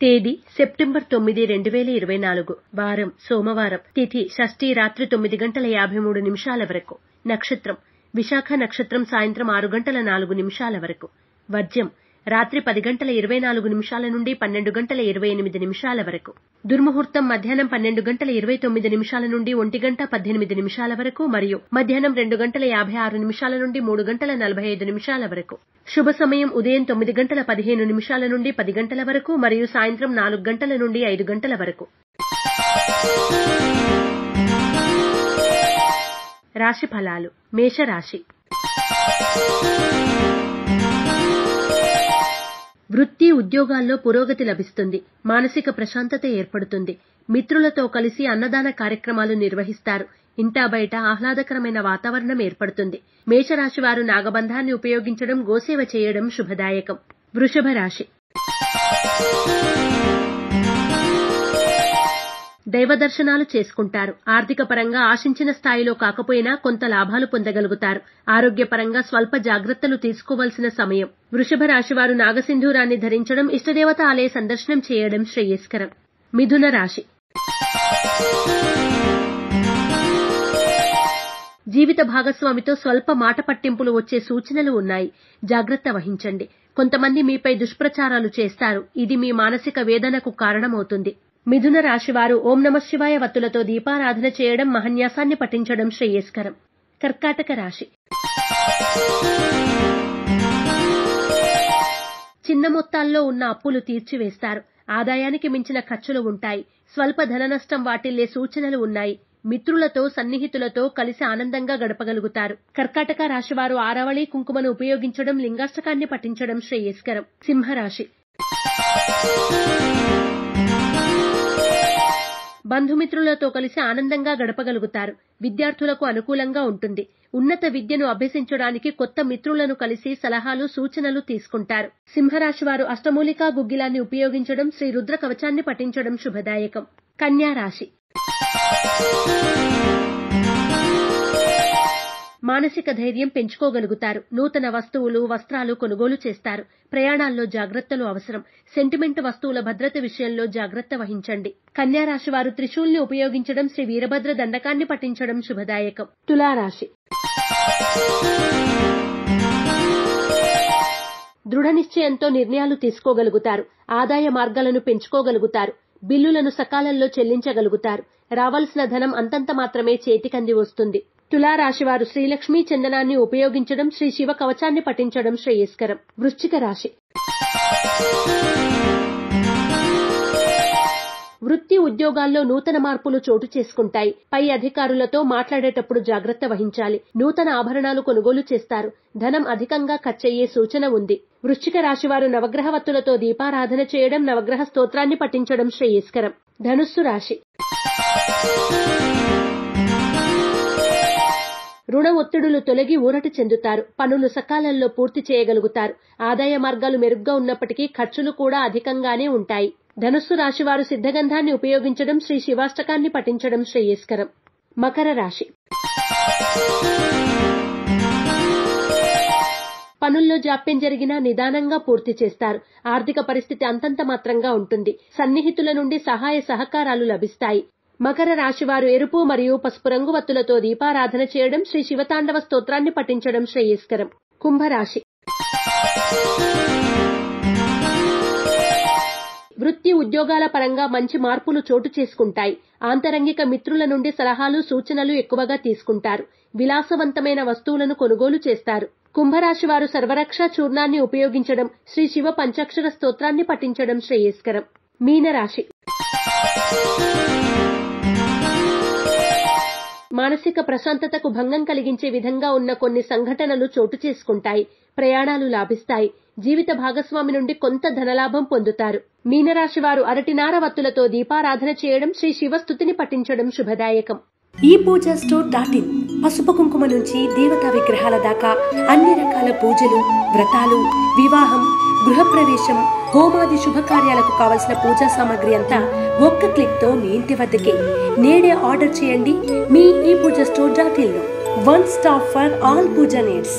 తేదీ సెప్టెంబర్ 9, 2024. వారం సోమవారం. తిథి షష్ఠి రాత్రి 9:53 వరకు. నక్షత్రం విశాఖ నక్షత్రం సాయంత్రం 6:04 వరకు. వర్జ్యం రాత్రి 10:24 నుండి 12:28 వరకు. దుర్ముహూర్తం మధ్యాహ్నం 12:29 నుండి 1:18 వరకు మరియు మధ్యాహ్నం 2:56 నుండి 3:45 వరకు. శుభ సమయం ఉదయం 9:15 నుండి 10 గంటల వరకు మరియు సాయంత్రం 4 గంటల నుండి 5 గంటల వరకు. రాశి ఫలాలు. మేషరాశి. వృత్తి ఉద్యోగాల్లో పురోగతి లభిస్తుంది. మానసిక ప్రశాంతత ఏర్పడుతుంది. మిత్రులతో కలిసి అన్నదాన కార్యక్రమాలు నిర్వహిస్తారు. ఇంటా బయట ఆహ్లాదకరమైన వాతావరణం ఏర్పడుతుంది. మేషరాశి వారు నాగబంధాన్ని ఉపయోగించడం, గోసేవ చేయడం శుభదాయకం. వృషభ రాశి. దైవ దర్శనాలు చేసుకుంటారు. ఆర్థిక పరంగా ఆశించిన స్థాయిలో కాకపోయినా కొంత లాభాలు పొందగలుగుతారు. ఆరోగ్యపరంగా స్వల్ప జాగ్రత్తలు తీసుకోవాల్సిన సమయం. వృషభ రాశివారు నాగసింధూరాన్ని ధరించడం, ఇష్టదేవత ఆలయ సందర్శనం చేయడం శ్రేయస్కరం. మిథున రాశి. జీవిత భాగస్వామితో స్వల్ప మాట పట్టింపులు వచ్చే సూచనలు ఉన్నాయి. జాగ్రత్త వహించండి. కొంతమంది మీపై దుష్ప్రచారాలు చేస్తారు. ఇది మీ మానసిక వేదనకు కారణమవుతుంది. మిథున రాశివారు ఓం నమఃశివాయ వత్తులతో దీపారాధన చేయడం, మహన్యాసాన్ని పఠించడం శ్రేయస్కరం. కర్కాటక రాశి. చిన్న మొత్తాల్లో ఉన్న అప్పులు తీర్చివేస్తారు. ఆదాయానికి మించిన ఖర్చులు ఉంటాయి. స్వల్ప ధన నష్టం వాటిల్లే సూచనలు ఉన్నాయి. మిత్రులతో, సన్నిహితులతో కలిసి ఆనందంగా గడపగలుగుతారు. కర్కాటక రాశివారు ఆరవళి కుంకుమను ఉపయోగించడం, లింగాష్టకాన్ని పఠించడం శ్రేయస్కరం. సింహరాశి. బంధుమిత్రులతో కలిసి ఆనందంగా గడపగలుగుతారు. విద్యార్థులకు అనుకూలంగా ఉంటుంది. ఉన్నత విద్యను అభ్యసించడానికి కొత్త మిత్రులను కలిసి సలహాలు, సూచనలు తీసుకుంటారు. సింహరాశివారు అష్టమూలికా గుగ్గిలాన్ని ఉపయోగించడం, శ్రీ రుద్ర కవచాన్ని పఠించడం శుభదాయకం. కన్యా రాశి. మానసిక ధైర్యం పెంచుకోగలుగుతారు. నూతన వస్తువులు, వస్త్రాలు కొనుగోలు చేస్తారు. ప్రయాణాల్లో జాగ్రత్తలు అవసరం. సెంటిమెంట్ వస్తువుల భద్రత విషయంలో జాగ్రత్త వహించండి. కన్యా రాశి వారు త్రిశూల్ని ఉపయోగించడం, శ్రీ వీరభద్ర దండకాన్ని పఠించడం శుభదాయకం. తులారాశి. దృఢ నిశ్చయంతో నిర్ణయాలు తీసుకోగలుగుతారు. ఆదాయ మార్గాలను పెంచుకోగలుగుతారు. బిల్లులను సకాలంలో చెల్లించగలుగుతారు. రావాల్సిన ధనం అంతంత మాత్రమే చేతికంది వస్తుంది. తులారాశివారు శ్రీలక్ష్మీ చందనాన్ని ఉపయోగించడం, శ్రీ శివ కవచాన్ని పఠించడం శ్రేయస్కరం. వృశ్చిక రాశి. వృత్తి ఉద్యోగాల్లో నూతన మార్పులు చోటు చేసుకుంటాయి. పై అధికారులతో మాట్లాడేటప్పుడు జాగ్రత్త వహించాలి. నూతన ఆభరణాలు కొనుగోలు చేస్తారు. ధనం అధికంగా ఖర్చయ్యే సూచన ఉంది. వృశ్చిక రాశివారు నవగ్రహ వత్తులతో దీపారాధన చేయడం, నవగ్రహ స్తోత్రాన్ని పఠించడం శ్రేయస్కరం. ధనుస్సు రాశి. రుణ ఒత్తిడులు తొలగి ఊరట చెందుతారు. పనులు సకాలంలో పూర్తి చేయగలుగుతారు. ఆదాయ మార్గాలు మెరుగ్గా ఉన్నప్పటికీ ఖర్చులు కూడా అధికంగానే ఉంటాయి. ధనుస్సు రాశివారు సిద్ధగంధాన్ని ఉపయోగించడం, శ్రీ శివాష్టకాన్ని పఠించడం శ్రేయస్కరం. మకర రాశి. పనుల్లో జాప్యం జరిగినా నిదానంగా పూర్తి చేస్తారు. ఆర్థిక పరిస్థితి అంతంత మాత్రంగా ఉంటుంది. సన్నిహితుల నుండి సహాయ సహకారాలు లభిస్తాయి. మకర రాశివారు ఎరుపు మరియు పసుపు రంగు వత్తులతో దీపారాధన చేయడం, శ్రీ శివతాండవ స్తోత్రాన్ని పఠించడం శ్రేయస్కరం. కుంభరాశి. వృత్తి ఉద్యోగాల పరంగా మంచి మార్పులు చోటు చేసుకుంటాయి. ఆంతరంగిక మిత్రుల నుండి సలహాలు, సూచనలు ఎక్కువగా తీసుకుంటారు. విలాసవంతమైన వస్తువులను కొనుగోలు చేస్తారు. కుంభరాశివారు సర్వరక్ష చూర్ణాన్ని ఉపయోగించడం, శ్రీ శివ పంచాక్షర స్తోత్రాన్ని పఠించడం శ్రేయస్కరం. మీనరాశి. మానసిక ప్రశాంతతకు భంగం కలిగించే విధంగా ఉన్న కొన్ని సంఘటనలు చోటు చేసుకుంటాయి. ప్రయాణాలు లాభిస్తాయి. జీవిత భాగస్వామి నుండి కొంత ధనలాభం పొందుతారు. మీనరాశివారు అరటినార వత్తులతో దీపారాధన చేయడం, శ్రీ శివస్తుతిని పఠించడం శుభదాయకం. ePoojaStore.in పసుపు కుంకుమ నుంచి దేవతా విగ్రహాల దాకా అన్ని రకాల పూజలు, వ్రతాలు, వివాహం, గృహప్రవేశం, హోమాది శుభకార్యాలకు కావలసిన పూజా సామాగ్రి అంతా ఒక్క క్లిక్ తో మీ ఇంటి వద్దకే. నేడే ఆర్డర్ చేయండి మీ ePoojaStore.in లో. One stop for all puja needs.